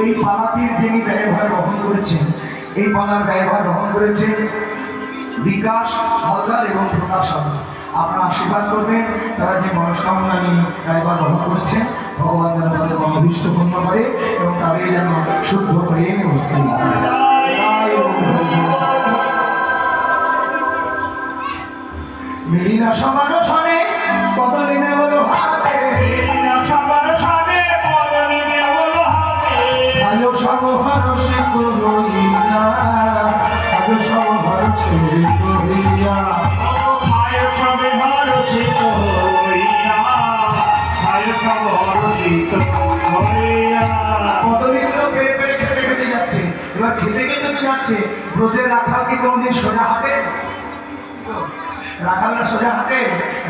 এই পালাটির যিনি ব্যয়ভার বহন করেছেন, এই পালার ব্যয়ভার বহন করেছেন বিকাশ হালদার এবং প্রকাশ হালদার। আপনারা আশীর্বাদ করবেন, তারা যে মনস্কামনা নিয়ে ব্যয়ভার বহন করেছেন, ভগবান যেন তাদের মনোভীষ্ট পূর্ণ করে এবং তাদের যেন শুদ্ধ করে মেরিনা সমান সনে কত দিনে বলো হাতে, আলো সমহার শিখ হইয়া, আলো সমহার শিখ হইয়া, আয় সমহার শিখ হইয়া, আয় সমহার শিখ হইয়া। কতদিন তো পেরে পেরে খেতে খেতে যাচ্ছে, এবার খেতে খেতে যাচ্ছে। ব্রজের রাখাল কি কোনদিন সোজা হাতে? রাখালরা সোজা হাতে?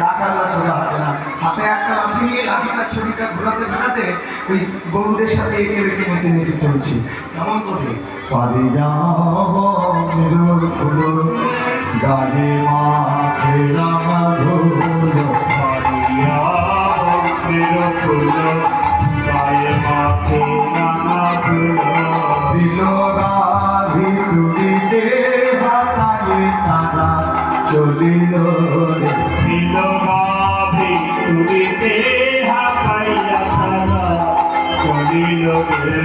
রাখালরা সোজা হাতে না, হাতে একটা লাঠি নিয়ে লাঠিটার ছবিটা ঘোরাতে ঘোরাতে ওই গরুদের সাথে এঁকে বেঁকে নেচে নেচে চলছে। কেমন করে পারে যাবো ফুলো গায়ে মাঠে রামা ধুলো, পারিয়া ফুলো গায়ে মাঠে নানা ধুলো, দিল গাভি তুলিতে হাতায়ে তারা চলিল রে, দিল গাভি তুলিতে হাঁপাইয়া তারা চলিল রে।